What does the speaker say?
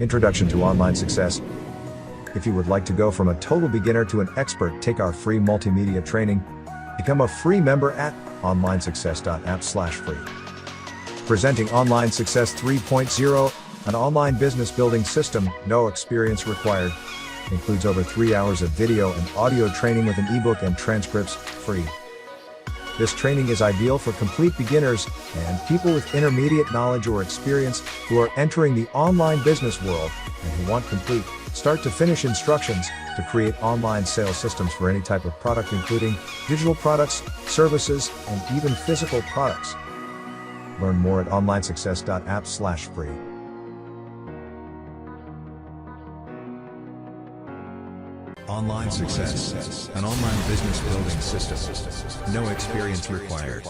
Introduction to Online Success. If you would like to go from a total beginner to an expert, take our free multimedia training. Become a free member at onlinesuccess.app/free. Presenting Online Success 3.0, an online business building system, no experience required. Includes over 3 hours of video and audio training with an ebook and transcripts, free. This training is ideal for complete beginners and people with intermediate knowledge or experience who are entering the online business world and who want complete, start-to-finish instructions to create online sales systems for any type of product, including digital products, services, and even physical products. Learn more at onlinesuccess.app/free. Online Success, an online business building system. No experience required.